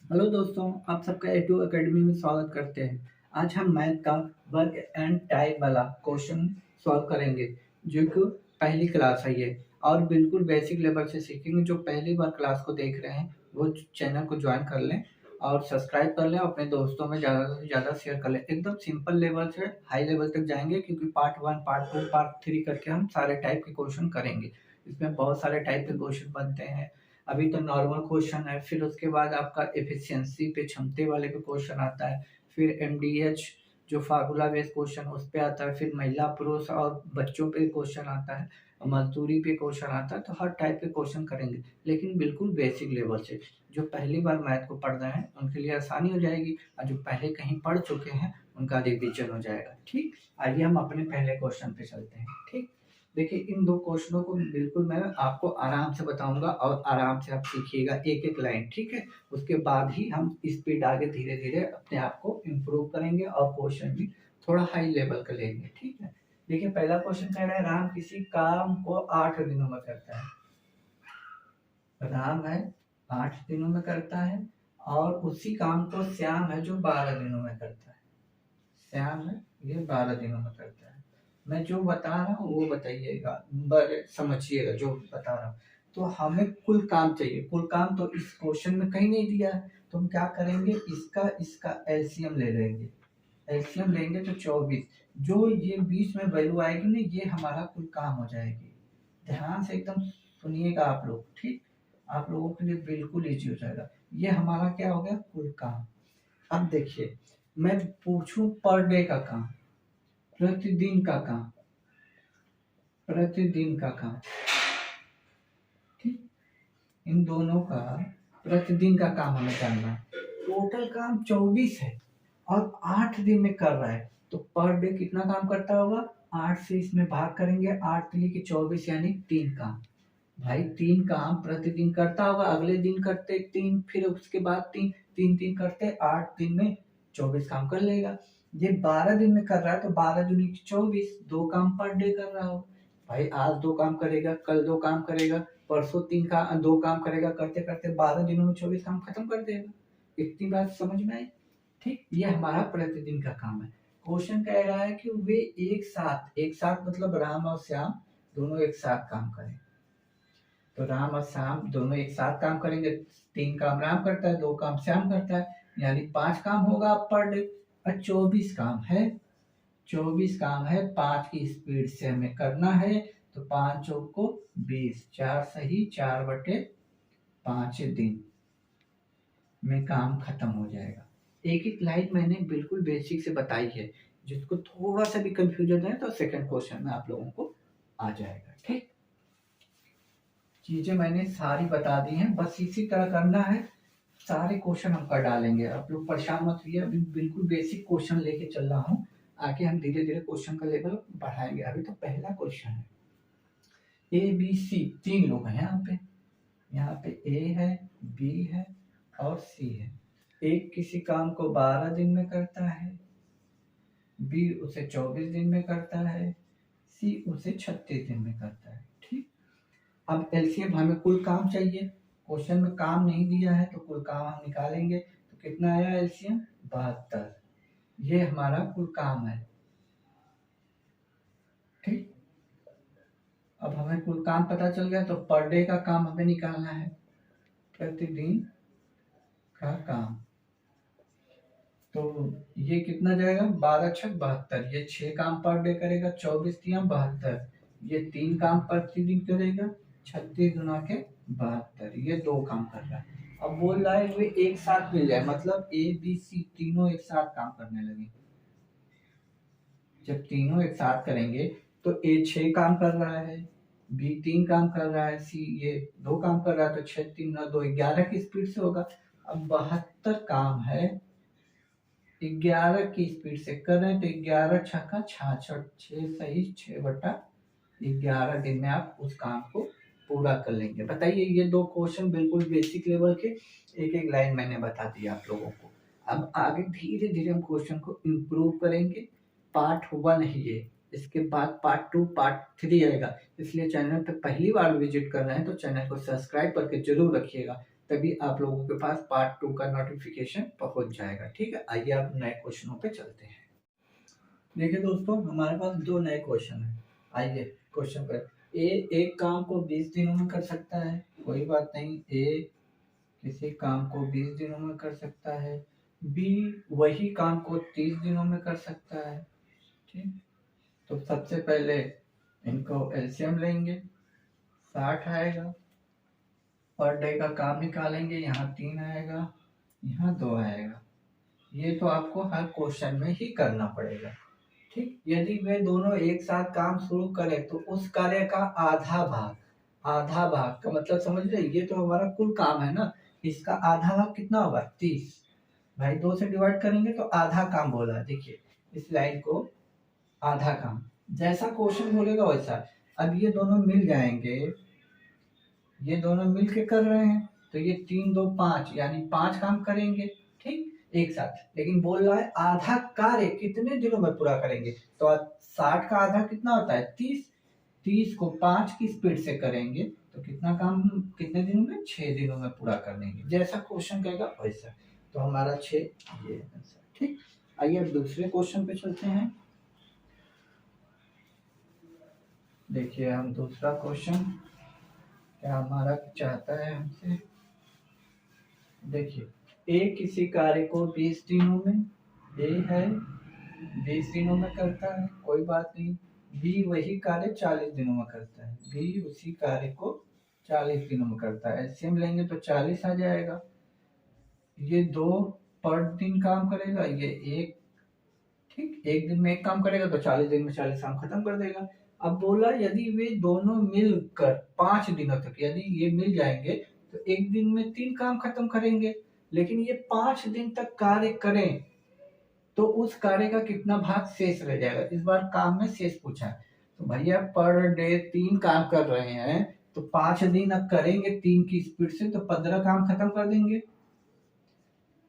Hello दोस्तों, आप सबका ए टू अकेडमी में स्वागत करते हैं। आज हम मैथ का वर्क एंड टाइप वाला क्वेश्चन सॉल्व करेंगे, जो कि पहली क्लास है ये और बिल्कुल बेसिक लेवल से सीखेंगे। जो पहली बार क्लास को देख रहे हैं वो चैनल को ज्वाइन कर लें और सब्सक्राइब कर लें, अपने दोस्तों में ज़्यादा से ज़्यादा शेयर कर लें। एकदम सिंपल लेवल से हाई लेवल तक जाएंगे, क्योंकि पार्ट 1, पार्ट 2, पार्ट 3 करके हम सारे टाइप के क्वेश्चन करेंगे। इसमें बहुत सारे टाइप के क्वेश्चन बनते हैं। अभी तो नॉर्मल क्वेश्चन है, फिर उसके बाद आपका एफिशिएंसी पे क्षमते वाले पे क्वेश्चन आता है, फिर एमडीएच जो फार्मूला बेस्ड क्वेश्चन उस पे आता है, फिर महिला पुरुष और बच्चों पे क्वेश्चन आता है, मजदूरी पे क्वेश्चन आता है। तो हर टाइप के क्वेश्चन करेंगे, लेकिन बिल्कुल बेसिक लेवल से। जो पहली बार मैथ को पढ़ रहे हैं उनके लिए आसानी हो जाएगी, और जो पहले कहीं पढ़ चुके हैं उनका रिविजन हो जाएगा। ठीक, आइए हम अपने पहले क्वेश्चन पे चलते हैं। ठीक, देखिए इन दो क्वेश्चनों को बिल्कुल मैं आपको आराम से बताऊंगा और आराम से आप सीखिएगा एक एक लाइन। ठीक है, उसके बाद ही हम स्पीड आगे धीरे धीरे अपने आप को इम्प्रूव करेंगे और क्वेश्चन भी थोड़ा हाई लेवल का लेंगे। ठीक है, देखिए पहला क्वेश्चन कह रहा है राम किसी काम को 8 दिनों में करता है। राम है 8 दिनों में करता है, और उसी काम को श्याम है जो 12 दिनों में करता है। श्याम है, ये 12 दिनों में करता है। मैं जो बता रहा हूँ वो बताइएगा, बड़े समझिएगा जो बता रहा हूँ। तो हमें कुल काम चाहिए। कुल काम तो इस क्वेश्चन में कहीं नहीं दिया है, तो हम क्या करेंगे, इसका इसका एलसीएम ले लेंगे। एलसीएम लेंगे तो 24। जो ये बीच में वैल्यू आएगी ना, ये हमारा कुल काम हो जाएगी। ध्यान से एकदम सुनिएगा आप लोग। ठीक, आप लोगों के लिए बिल्कुल इजी हो जाएगा। ये हमारा क्या हो गया, कुल काम। अब देखिए, मैं पूछूं पर डे का काम, प्रतिदिन का काम, प्रतिदिन का काम। ठीक, इन दोनों का प्रतिदिन का काम हमें करना है। टोटल काम 24 है और 8 दिन में कर रहा है, तो पर डे कितना काम करता होगा। 8 से इसमें भाग करेंगे, 8 3 की 24, यानी 3 काम। भाई 3 काम प्रतिदिन करता होगा, अगले दिन करते 3, फिर उसके बाद 3, 3 3 करते 8 दिन में 24 काम कर लेगा। ये 12 दिन में कर रहा है, तो 12 दूनी 24, 2 काम पर डे कर रहा हो। भाई आज 2 काम करेगा, कल 2 काम करेगा, परसों 2 काम करेगा, करते करते 12 दिनों में 24 काम खत्म कर देगा। इतनी बात समझ में आई। ठीक, ये हमारा प्रतिदिन का काम है। क्वेश्चन कह रहा है कि वे एक साथ मतलब राम और श्याम दोनों एक साथ काम करें। तो राम और श्याम दोनों एक साथ काम करेंगे। 3 काम राम करता है, 2 काम श्याम करता है, यानी 5 काम होगा पर डे। और 24 काम है, 24 काम है 5 की स्पीड से हमें करना है। तो 5 चौक को 20, 4 सही 4/5 दिन में काम खत्म हो जाएगा। एक एक लाइन मैंने बिल्कुल बेसिक से बताई है। जिसको थोड़ा सा भी कंफ्यूजन है तो सेकंड क्वेश्चन में आप लोगों को आ जाएगा। ठीक, चीजें मैंने सारी बता दी हैं, बस इसी तरह करना है। सारे क्वेश्चन हम कर डालेंगे, आप लोग परेशान मत होइए। अभी बिल्कुल बेसिक क्वेश्चन लेके चल रहा हूँ, आगे हम धीरे धीरे क्वेश्चन का लेवल बढ़ाएंगे। अभी तो पहला क्वेश्चन है। ए बी सी 3 लोग हैं यहाँ पे। यहाँ पे ए है, बी है और सी है। एक किसी काम को 12 दिन में करता है, बी उसे 24 दिन में करता है, सी उसे 36 दिन में करता है। ठीक, अब एलसीएम हमें कुल काम चाहिए। क्वेश्चन में काम नहीं दिया है तो कुल काम हम निकालेंगे। तो कितना आया एलसीएम, 72। ये हमारा कुल काम है। ठीक, अब हमें कुल काम पता चल गया, तो पर डे का काम हमें निकालना है। प्रतिदिन का काम, तो ये कितना जाएगा, 12 छक 72। ये 6 काम पर डे करेगा, 24 तिया 72। ये 3 काम प्रतिदिन करेगा, 36 गुना के 72। ये 2 काम कर रहा है। अब बोल रहा है वे एक साथ मिल जाए, मतलब ए बी सी तीनों एक साथ काम करने लगे। जब तीनों एक साथ करेंगे तो ए 6 काम कर रहा है, बी 3 काम कर रहा है, सी ये 2 काम कर रहा है, तो 6 3 9 2 11 की स्पीड से होगा। अब 72 काम है, 11 की स्पीड से कर रहे हैं, तो 11 छक्का 66, 6 सही 6/11 दिन में आप उस काम को पूरा कर लेंगे। बताइए, ये 2 क्वेश्चन बिल्कुल बेसिक लेवल के, एक एक लाइन मैंने बता दी आप लोगों को। अब आगे धीरे धीरे हम क्वेश्चन को इम्प्रूव करेंगे। पार्ट 1 है ये, इसके बाद पार्ट 2 पार्ट 3 आएगा। इसलिए चैनल पे पहली बार विजिट कर रहे हैं तो चैनल को सब्सक्राइब करके जरूर रखिएगा, तभी आप लोगों के पास पार्ट 2 का नोटिफिकेशन पहुंच जाएगा। ठीक है, आइए आप नए क्वेश्चनों पे चलते हैं। देखिए दोस्तों, हमारे पास 2 नए क्वेश्चन हैं। आइए क्वेश्चन पर। ए एक काम को 20 दिनों में कर सकता है, कोई बात नहीं। ए किसी काम को 20 दिनों में कर सकता है। बी वही काम को 30 दिनों में कर सकता है। ठीक, तो सबसे पहले इनको एलसीएम लेंगे, 60 आएगा। पर डे का काम निकालेंगे, यहाँ 3 आएगा, यहाँ 2 आएगा। ये तो आपको हर क्वेश्चन में ही करना पड़ेगा। ठीक, यदि वे दोनों एक साथ काम शुरू करें तो उस कार्य का आधा भाग का मतलब समझ रहे, ये तो हमारा कुल काम है ना, इसका आधा भाग कितना होगा? 30। भाई 2 से डिवाइड करेंगे तो आधा काम बोला। देखिए इस लाइन को आधा काम, जैसा क्वेश्चन बोलेगा वैसा। अब ये दोनों मिल जाएंगे, ये दोनों मिल के कर रहे हैं, तो ये 3 2 5 यानी 5 काम करेंगे। ठीक, एक साथ। लेकिन बोल रहा है आधा कार्य कितने दिनों में पूरा करेंगे, तो 60 का आधा कितना होता है? 30। 30 को 5 की स्पीड से करेंगे तो कितना काम कितने दिनों में? 6 दिनों में पूरा कर देंगे। जैसा क्वेश्चन कहेगा वैसा। तो हमारा 6 ये आंसर। ठीक, आइए अब दूसरे क्वेश्चन पे चलते हैं। देखिए हम दूसरा क्वेश्चन क्या हमारा चाहता है हमसे। देखिए ए किसी कार्य को 20 दिनों में, ए है 20 दिनों में करता है, कोई बात नहीं। बी वही कार्य 40 दिनों में करता है, बी उसी कार्य को 40 दिनों में करता है। एलसीएम लेंगे तो 40 आ जाएगा। ये 2 पर दिन काम करेगा, ये एक। ठीक, एक दिन में एक काम करेगा तो 40 दिन में 40 काम खत्म कर देगा। अब बोला यदि वे दोनों मिलकर 5 दिनों तक, यदि ये मिल जाएंगे तो एक दिन में 3 काम खत्म करेंगे। लेकिन ये 5 दिन तक कार्य करें तो उस कार्य का कितना भाग शेष रह जाएगा? इस बार काम में शेष पूछा है। तो भैया पर डे 3 काम कर रहे हैं तो 5 दिन अब करेंगे 3 की स्पीड से तो 15 काम खत्म कर देंगे।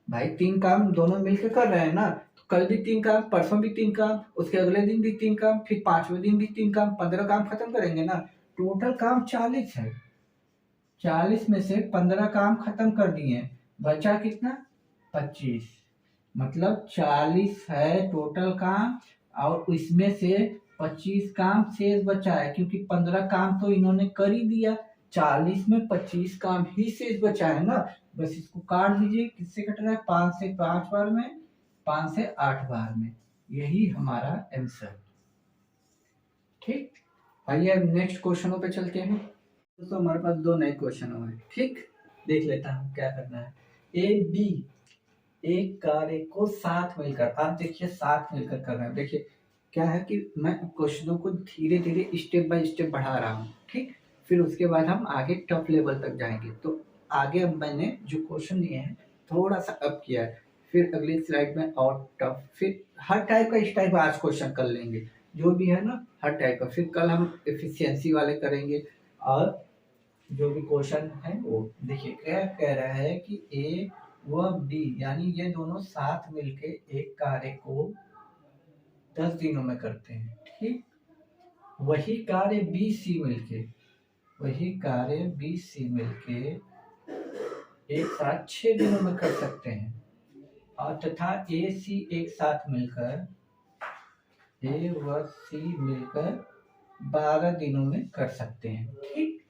भाई 3 काम दोनों मिलकर कर रहे हैं ना, तो कल भी 3 काम, परसों भी 3 काम, उसके अगले दिन भी 3 काम, फिर 5वें दिन भी 3 काम, 15 काम खत्म करेंगे ना। टोटल काम 40 है, 40 में से 15 काम खत्म कर दिए, बचा कितना? 25। मतलब 40 है टोटल काम और इसमें से 25 काम शेष बचा है, क्योंकि 15 काम तो इन्होंने कर ही दिया, 40 में 25 काम ही शेष बचा है ना। बस इसको काट दीजिए, किससे कट रहा है? 5 से 5 बार में, 5 से 8 बार में। यही हमारा आंसर। ठीक, आइए अब नेक्स्ट क्वेश्चनों पे चलते हैं। दोस्तों हमारे पास 2 नए क्वेश्चन हुए। ठीक, देख लेता हूँ क्या करना है। ए बी एक कार्य को साथ मिलकर, आप देखिए साथ मिलकर कर रहे हैं। देखिए क्या है कि मैं क्वेश्चनों को धीरे धीरे स्टेप बाय स्टेप बढ़ा रहा हूँ। ठीक, फिर उसके बाद हम आगे टफ लेवल तक जाएंगे। तो आगे अब मैंने जो क्वेश्चन दिए हैं थोड़ा सा अप किया है, फिर अगली स्लाइड में और टफ, फिर हर टाइप का इस टाइप आज क्वेश्चन कर लेंगे, जो भी है ना हर टाइप का। फिर कल हम एफिशिएंसी वाले करेंगे और जो भी क्वेश्चन है वो। देखिए क्या कह रहा है कि ए व बी यानी ये दोनों साथ मिलके एक कार्य को 10 दिनों में करते हैं। ठीक, वही कार्य बी सी मिलके, वही कार्य बी सी मिलके एक साथ 6 दिनों में कर सकते हैं। और तथा ए सी एक साथ मिलकर, ए व सी मिलकर 12 दिनों में कर सकते हैं। ठीक,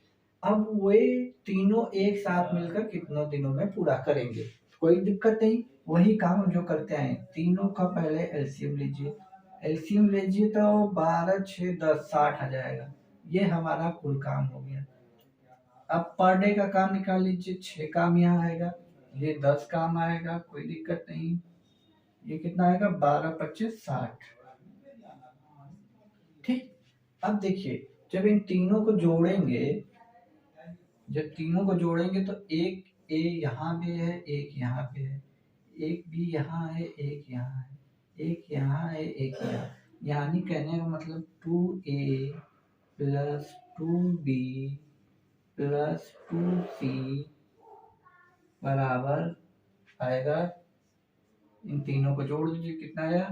अब वे तीनों एक साथ मिलकर कितनों दिनों में पूरा करेंगे? कोई दिक्कत नहीं, वही काम हम जो करते हैं। तीनों का पहले एलसीएम लीजिए, एलसीएम लीजिए तो 12 6 10 60 आ जाएगा। ये हमारा कुल काम हो गया। अब पर डे का काम निकाल लीजिए, 6 काम यहाँ आएगा, ये 10 काम आएगा, कोई दिक्कत नहीं। ये कितना आएगा? 12 25 60। ठीक, अब देखिए जब इन तीनों को जोड़ेंगे, जब तीनों को जोड़ेंगे तो एक ए यहाँ पे है, एक यहाँ पे है, एक बी यहाँ है, एक यहाँ है, एक यहाँ है, एक यहाँ। यानी कहने का मतलब 2a plus 2b plus 2c बराबर आएगा, इन तीनों को जोड़ दीजिए, कितना आया?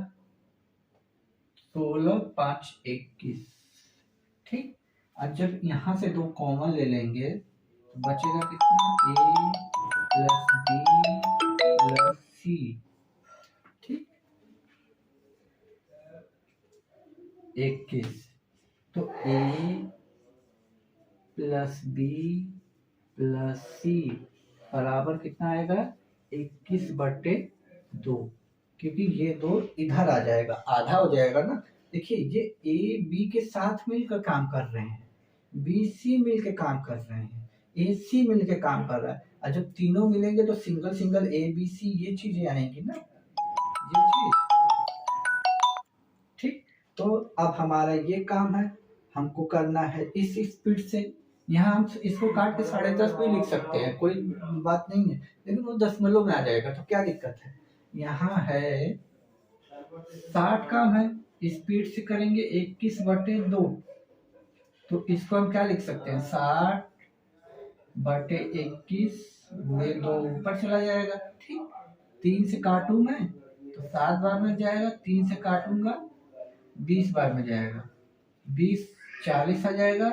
16 5 21। ठीक, अब जब यहाँ से 2 कॉमन ले लेंगे तो बचेगा कितना? ए प्लस बी प्लस सी। ठीक, 21। तो ए प्लस बी प्लस सी बराबर कितना आएगा? 21/2, क्योंकि ये दो इधर आ जाएगा, आधा हो जाएगा ना। देखिए ये ए बी के साथ मिलकर काम कर रहे हैं, बी सी मिलकर काम कर रहे हैं, ए सी मिलकर काम कर रहा है, और जब तीनों मिलेंगे तो single single A B C ये चीजें आएंगी ना, ये चीज। ठीक, तो अब हमारा ये काम है, हमको करना है इस स्पीड से। यहाँ हम इसको काट के 10.5 भी लिख सकते हैं, कोई बात नहीं है, लेकिन वो दशमलव में आ जाएगा तो क्या दिक्कत है। यहाँ है 60 काम है, स्पीड से करेंगे 21/2, तो इसको हम क्या लिख सकते हैं? 60/21 गुणे 2 ऊपर चला जाएगा। ठीक, 3 से काटू मैं तो 7 बार में जाएगा, 3 से काटूंगा 20 बार में जाएगा, 20 40 आ जाएगा,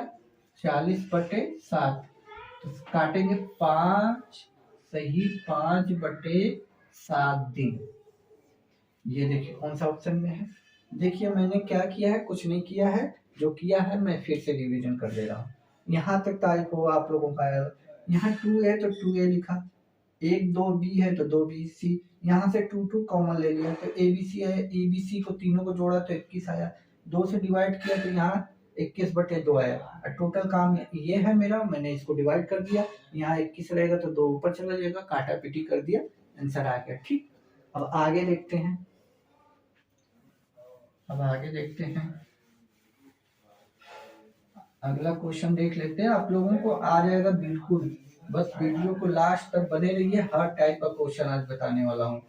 40/7। तो काटेंगे 5 सही 5/7 दिन। ये देखिए कौन सा ऑप्शन में है। देखिए मैंने क्या किया है, कुछ नहीं किया है, जो किया है मैं फिर से रिवीजन कर दे रहा हूँ। यहाँ तक तारीफ हो आप लोगों का। यहाँ 2 है तो 2a लिखा, 1 2 बी है तो 2 बी सी, यहाँ से 2 2 कॉमन ले लिया तो ए बी सी है, ए बी सी को तीनों को जोड़ा तो 21 आया, 2 से डिवाइड किया तो यहाँ 21/2 आया। और टोटल काम ये है मेरा, मैंने इसको डिवाइड कर दिया, यहाँ 21 रहेगा तो 2 ऊपर चला जाएगा, काटा पीटी कर दिया, आंसर आ गया। ठीक, अब आगे देखते हैं, अगला क्वेश्चन देख लेते हैं। आप लोगों को आ जाएगा बिल्कुल, बस वीडियो को लास्ट तक बने रहिए। हर टाइप का क्वेश्चन आज बताने वाला हूँ,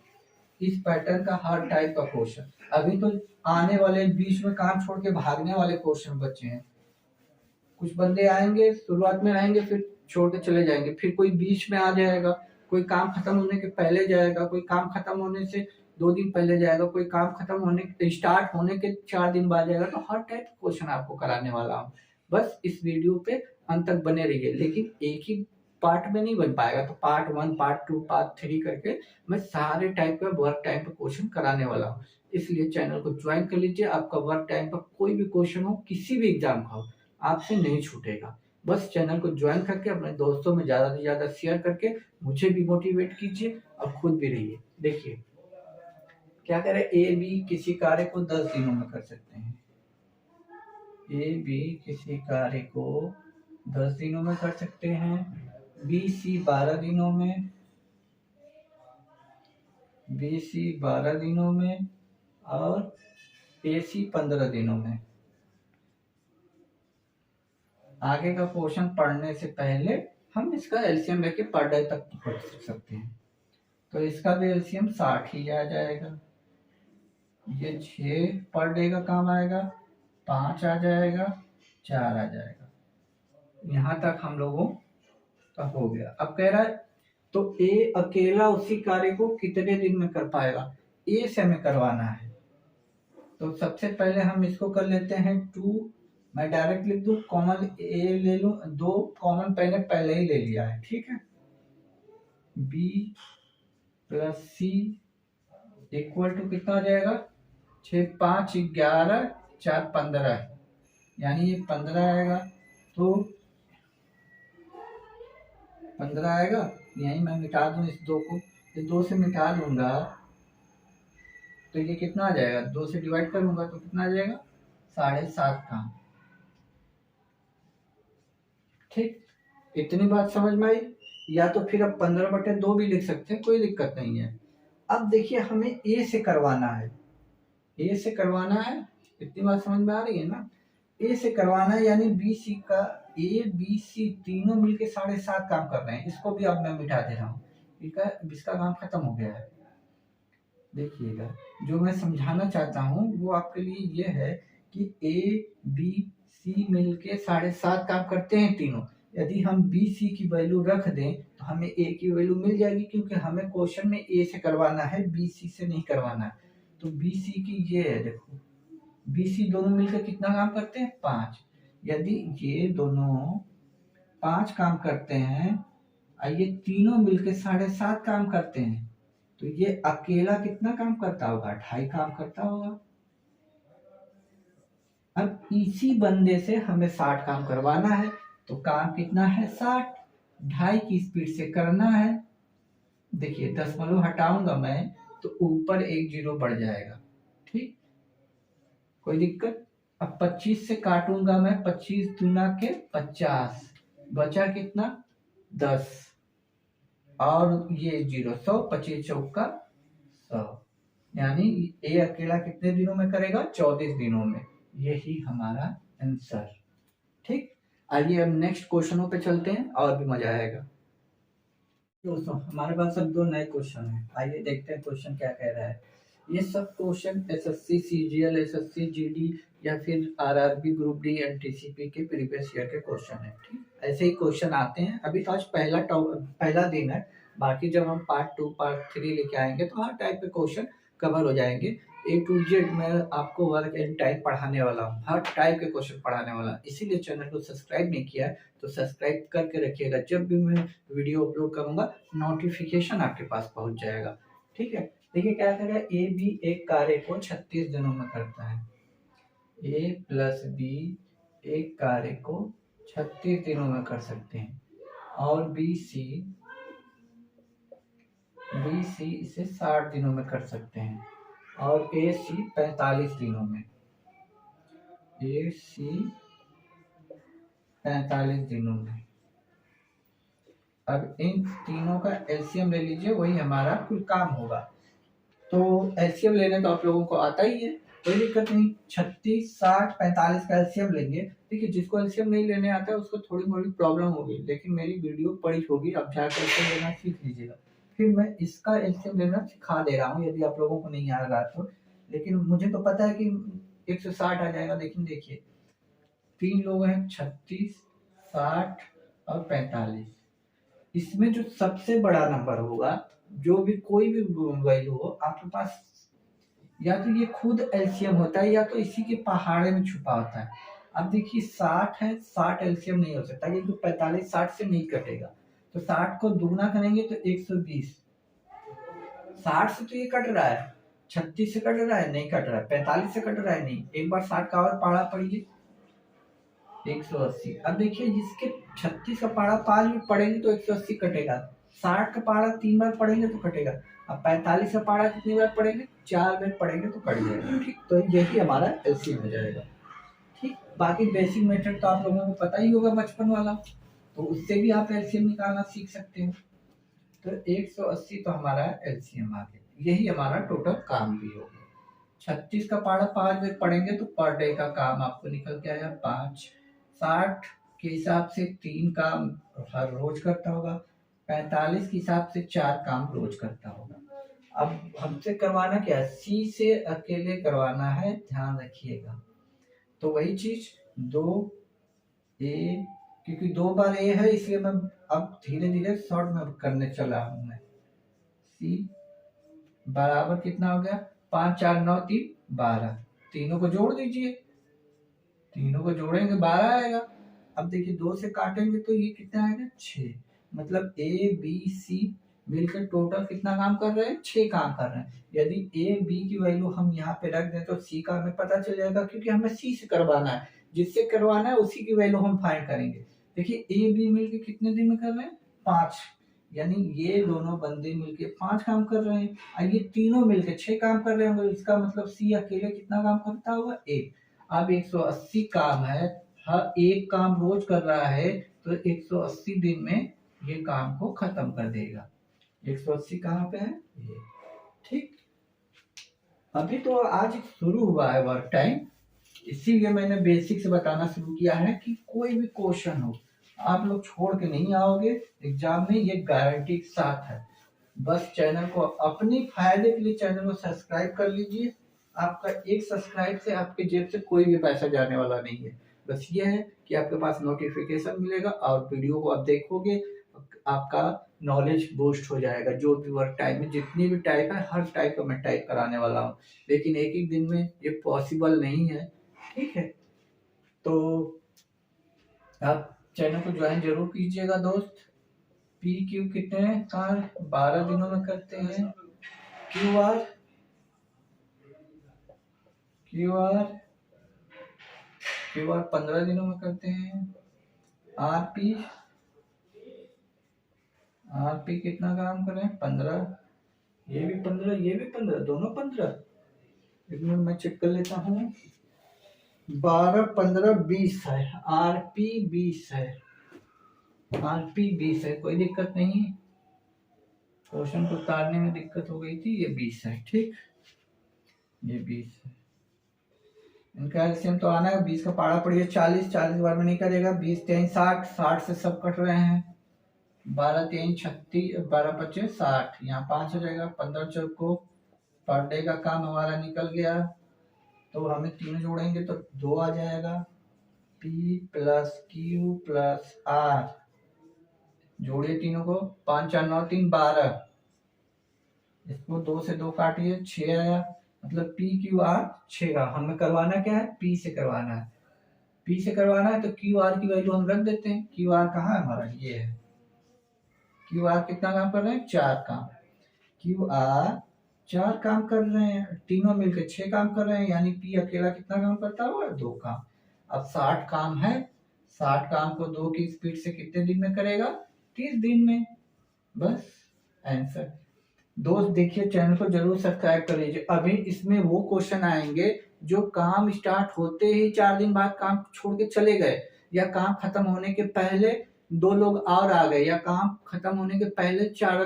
इस पैटर्न का हर टाइप का क्वेश्चन। अभी तो आने वाले बीच में काम छोड़ के भागने वाले क्वेश्चन बचे हैं। कुछ बंदे आएंगे शुरुआत में आएंगे, फिर छोड़ के चले जाएंगे, फिर कोई बीच में आ जाएगा, कोई काम खत्म होने के पहले जाएगा, कोई काम खत्म होने से 2 दिन पहले जाएगा, कोई काम खत्म होने स्टार्ट होने के 4 दिन बाद जाएगा। तो हर टाइप क्वेश्चन आपको कराने वाला हूँ, बस इस वीडियो पे अंत तक बने रहिए। लेकिन एक ही पार्ट में नहीं बन पाएगा, तो पार्ट 1 पार्ट 2 पार्ट 3 करके मैं सारे टाइप का वर्क टाइम पे क्वेश्चन कराने वाला हूँ। इसलिए चैनल को ज्वाइन कर लीजिए। आपका वर्क टाइम पर कोई भी क्वेश्चन हो, किसी भी एग्जाम का हो, आपसे नहीं छूटेगा। बस चैनल को ज्वाइन करके अपने दोस्तों में ज्यादा से ज्यादा शेयर करके मुझे भी मोटिवेट कीजिए और खुद भी रहिए। देखिए क्या करें, ए बी किसी कार्य को 10 दिनों में कर सकते हैं, ए बी किसी कार्य को 10 दिनों में कर सकते हैं, बी सी 12 दिनों में, बी सी 12 दिनों में, और ए सी 15 दिनों में। आगे का क्वेश्चन पढ़ने से पहले हम इसका एलसीएम लेके पर डे तक पढ़ सकते हैं। तो इसका भी एलसीएम 60 ही आ जाएगा, ये 6 पर डे का काम आएगा, 5 आ जाएगा, 4 आ जाएगा। यहाँ तक हम लोगों का हो गया। अब कह रहा है तो ए अकेला उसी कार्य को कितने दिन में कर पाएगा, ए से हमें करवाना है। तो सबसे पहले हम इसको कर लेते हैं 2, मैं डायरेक्ट लिख दूं, कॉमन ए ले लूं, 2 कॉमन पहले ही ले लिया है। ठीक है, B plus C equal to कितना हो जाएगा, 6 5 11 4 15, यानी ये 15 आएगा। तो 15 आएगा, यही मैं मिटा दूं इस 2 को, इस 2 से मिटा दूंगा तो ये कितना आ जाएगा, 2 से डिवाइड करूंगा तो कितना आ जाएगा, 7.5 काम। ठीक, इतनी बात समझ में आई। या तो फिर अब 15/2 भी लिख सकते हैं, कोई दिक्कत नहीं है। अब देखिए हमें ए से करवाना है, ए से करवाना है, इतनी बात समझ में आ रही है ना। ए से करवाना है यानी बी सी का, ए बी सी तीनों मिलके 7.5 काम कर रहे हैं। इसको भी अब मैं मिटा दे रहा हूँ, ठीक है, इसका काम खत्म हो गया है। देखिएगा जो मैं समझाना चाहता हूँ वो आपके लिए ये है कि ए बी सी मिलके 7.5 काम करते हैं तीनों। यदि हम बी सी की वैल्यू रख दें तो हमें ए की वैल्यू मिल जाएगी, क्योंकि हमें क्वेश्चन में ए से करवाना है, बी सी से नहीं करवाना है। तो बी सी की ये है, देखो बी सी दोनों मिलकर कितना काम करते हैं, 5। यदि ये दोनों 5 काम करते हैं और ये तीनों मिलके 7.5 काम करते हैं, तो ये अकेला कितना काम करता होगा? 2.5 काम करता होगा। अब इसी बंदे से हमें 60 काम करवाना है, तो काम कितना है? 60। 2.5 की स्पीड से करना है। देखिए दशमलव हटाऊंगा मैं तो ऊपर एक जीरो बढ़ जाएगा, ठीक, कोई दिक्कत। अब 25 से काटूंगा मैं, 25 दूना के 50, बचा कितना? 10, और ये जीरो 100, 25 चौका 100, यानी ए अकेला कितने दिनों में करेगा? 24 दिनों में। यही हमारा आंसर, ठीक। आइए अब नेक्स्ट क्वेश्चनों पे चलते हैं और भी मजा आएगा। दोस्तों हमारे पास अब 2 नए क्वेश्चन हैं, आइए देखते हैं क्वेश्चन क्या कह रहा है। ये सब question SSC CGL, SSC GD या फिर आरआरबी ग्रुप डी एनटीसीपी के प्रीवियस ईयर के क्वेश्चन है, ठीक। ऐसे ही क्वेश्चन आते हैं। अभी तो आज पहला दिन है, बाकी जब हम पार्ट 2 पार्ट 3 लेके आएंगे तो हर टाइप के क्वेश्चन कवर हो जाएंगे। ए टू जेड मैं आपको वर्क एंड टाइप पढ़ाने वाला हूँ, हर टाइप के क्वेश्चन पढ़ाने वाला हूँ। इसीलिए चैनल को सब्सक्राइब नहीं किया है तो सब्सक्राइब करके रखिएगा, जब भी मैं वीडियो अपलोड करूंगा नोटिफिकेशन आपके पास पहुंच जाएगा, ठीक है। देखिए क्या करेगा, ए बी एक कार्य को 36 दिनों में करता है। ए प्लस बी एक कार्य को 36 दिनों में कर सकते हैं, और बी सी इसे 60 दिनों में कर सकते हैं, और ए सी 45 दिनों में। ए सी 45 दिनों में। अब इन तीनों का एलसीएम ले लीजिए, वही हमारा कुल काम होगा। तो एलसीएम लेने तो आप लोगों को आता ही है, कोई दिक्कत नहीं। 36, 60, 45 का एलसीएम लेंगे। देखिए जिसको एलसीएम नहीं लेने आता है उसको थोड़ी मोड़ी प्रॉब्लम होगी, लेकिन मेरी वीडियो पड़ी होगी, अब जाकर एलसीएम लेना सीख लीजिएगा। फिर मैं इसका एलसीएम लेना सिखा दे रहा हूँ, यदि आप लोगों को नहीं आ रहा तो। लेकिन मुझे तो पता है कि 160 आ जाएगा, लेकिन देखिए 3 लोग हैं, 36, 60 और 45। इसमें जो सबसे बड़ा नंबर होगा, जो भी कोई भी वैल्यू हो आपके पास, या तो ये खुद एलसीएम होता है या तो इसी के पहाड़े में छुपा होता है। अब देखिए 60 है, 60 एलसीएम नहीं हो सकता, ये तो 45 60 से नहीं कटेगा, तो 60 को दुगना करेंगे तो 120। 60 से तो ये कट रहा है, 36 से कट रहा है, नहीं कट रहा है, 45 से कट रहा है, नहीं। एक बार 60 का और पहाड़ा पड़िए, 180। अब देखिए जिसके 36 का पहाड़ा 5 में पड़ेंगे तो 180 कटेगा, 60 का पहाड़ा 3 बार पड़ेंगे तो कटेगा। अब 45 का पहाड़ा कितनी बार पड़ेंगे? 4 बार पड़ेंगे तो कट जाएगा, ठीक। तो यही हमारा एलसीएम हो जाएगा, ठीक। बाकी बेसिक मेथड तो आप लोगों को पता ही होगा बचपन वाला, तो उससे भी आप एलसीएम निकालना सीख सकते हो। तो 180 तो हमारा एलसीएम आ गया, यही हमारा टोटल काम भी हो गया। 36 का पहाड़ा 5 बार पढ़ेंगे तो पर डे का काम आपको निकल के आया 5। 60 के हिसाब से 3 काम हर रोज करता होगा, 45 के हिसाब से 4 काम रोज करता होगा। अब हमसे करवाना क्या है? सी से अकेले करवाना है, ध्यान रखिएगा। तो वही चीज 2 ए, क्योंकि 2 बार ए है इसलिए मैं अब धीरे धीरे शॉर्ट में करने चला हूं मैं। सी बराबर कितना हो गया? 5 4 9 3 12, तीनों को जोड़ दीजिए, तीनों को जोड़ेंगे 12 आएगा। अब देखिए 2 से काटेंगे तो ये कितना आएगा? 6। मतलब ए बी सी मिलकर टोटल कितना काम कर रहे हैं? 6 काम कर रहे हैं। यदि ए बी की वैल्यू हम यहाँ पे रख दें तो सी का हमें पता चल जाएगा, क्योंकि हमें सी से करवाना है, जिससे करवाना है उसी की वैल्यू हम फाइंड करेंगे। देखिए ए बी मिलकर कितने दिन में कर रहे हैं? 5, यानी ये दोनों बंदे मिलके 5 काम कर रहे हैं, और ये तीनों मिलके 6 काम कर रहे होंगे। इसका मतलब सी अकेले कितना काम करता होगा? 1। अब 180 काम है, हर एक काम रोज कर रहा है, तो 180 दिन में ये काम को खत्म कर देगा। 180 कहाँ पे है? ये, ठीक। अभी तो आज शुरू हुआ है वर्क टाइम, इसीलिए मैंने बेसिक से बताना शुरू किया है कि कोई भी क्वेश्चन हो आप लोग छोड़ के नहीं आओगे एग्जाम में, ये गारंटी के साथ है। बस चैनल को अपनी फायदे के लिए चैनल को सब्सक्राइब कर लीजिए। आपका एक सब्सक्राइब से आपके जेब से कोई भी पैसा जाने वाला नहीं है, बस ये है कि आपके पास नोटिफिकेशन मिलेगा और वीडियो को आप देखोगे, आपका नॉलेज बूस्ट हो जाएगा। जो भी वर्क टाइप में जितनी भी टाइप है, हर टाइप का मैं टाइप कराने वाला हूँ, लेकिन एक एक दिन में ये पॉसिबल नहीं है, ठीक है। तो आप चैनल को ज्वाइन जरूर कीजिएगा दोस्त। पी क्यू कितने कार 12 दिनों में करते हैं, Q R Q R Q R 15 दिनों में करते हैं, आर पी कितना काम करें 15, ये भी 15 ये भी 15, दोनों 15। एक मिनट मैं चेक कर लेता हूँ, 12 15 20 है, आर पी 20 है, आरपी 20 है, कोई दिक्कत नहीं। क्वेश्चन को उतारने में दिक्कत हो गई थी, ये 20 है, ठीक, ये 20 है। इनका एलसीएम तो आना है, 20 का पारा पड़िए 40 बार में नहीं करेगा, 20 3 60 से सब कट रहे हैं, 12 3 36, 12 25 60, यहाँ 5 हो जाएगा, 15 चौक को पर डे का काम हमारा निकल गया, तो हमें तीनों जोड़ेंगे तो 2 आ जाएगा, P plus Q plus R, जोड़िए तीनों को, 5 4 9 3 12, इसको 2 से 2 काटिए 6 आया, मतलब पी क्यू आर 6 का। हमें करवाना क्या है, पी से करवाना है, पी से करवाना है तो क्यू आर की वैल्यू हम रख देते हैं। क्यू आर कहाँ है हमारा, ये है, क्यू आर कितना काम कर रहे हैं, 4 काम, क्यू आर 4 काम कर रहे हैं, तीनों मिलकर 6 काम कर रहे हैं, यानी पी अकेला कितना काम करता होगा, 2 काम। अब 60 काम है, 60 काम को 2 की स्पीड से कितने दिन में करेगा, 30 दिन में, बस आंसर। दोस्त देखिए, चैनल को जरूर सब्सक्राइब कर लीजिए। अभी इसमें वो क्वेश्चन आएंगे जो काम स्टार्ट होते ही 4 दिन बाद काम छोड़ के चले गए, या काम खत्म होने के पहले 2 लोग और आ गए, या काम खत्म होने के पहले 4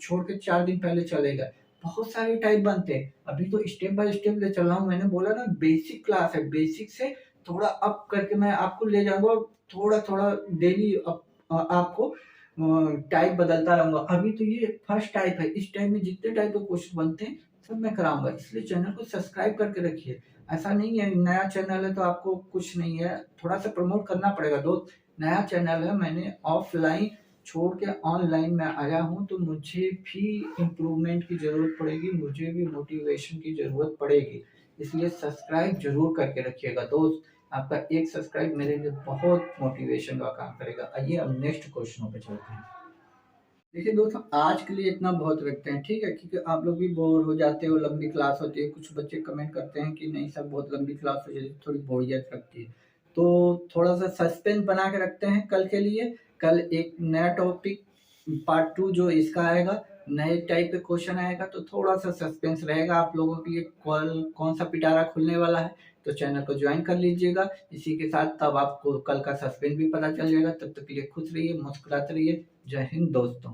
छोड़ के 4 दिन पहले चले गए, बहुत सारे टाइप बनते हैं। अभी तो स्टेप बाय स्टेप ले चल रहा हूँ, मैंने बोला ना बेसिक क्लास है, बेसिक से थोड़ा अप करके मैं आपको ले जाऊंगा, थोड़ा थोड़ा डेली आपको टाइप बदलता रहूंगा। अभी तो ये फर्स्ट टाइप है, इस टाइप में जितने टाइप के क्वेश्चन बनते हैं सब मैं कराऊंगा, इसलिए चैनल को सब्सक्राइब करके रखिए। ऐसा नहीं है नया चैनल है तो आपको कुछ नहीं है, थोड़ा सा प्रमोट करना पड़ेगा दोस्त, नया चैनल है, मैंने ऑफलाइन छोड़ के ऑनलाइन में आया हूँ, तो मुझे भी इम्प्रूवमेंट की जरूरत पड़ेगी, मुझे भी मोटिवेशन की जरूरत पड़ेगी, इसलिए सब्सक्राइब जरूर करके रखिएगा दोस्त। आपका एक सब्सक्राइब मेरे लिए बहुत मोटिवेशन का काम करेगा। आइए अब नेक्स्ट क्वेश्चनों पे चलते हैं। देखिए दोस्तों, आज के लिए इतना बहुत रखते हैं, ठीक है, क्योंकि आप लोग भी बोर हो जाते हो, लंबी क्लास होती है, कुछ बच्चे कमेंट करते हैं कि नहीं सर बहुत लंबी क्लास हो जाती है, थोड़ी बोरियत लगती है, तो थोड़ा सा सस्पेंस बना के रखते हैं कल के लिए। कल एक नया टॉपिक पार्ट 2 जो इसका आएगा, नए टाइप के क्वेश्चन आएगा, तो थोड़ा सा सस्पेंस रहेगा आप लोगों के लिए, कल कौन सा पिटारा खुलने वाला है, तो चैनल को ज्वाइन कर लीजिएगा। इसी के साथ तब आपको कल का सस्पेंस भी पता चल जाएगा। तब तक के लिए खुश रहिए, मुस्कुराते रहिए। जय हिंद दोस्तों।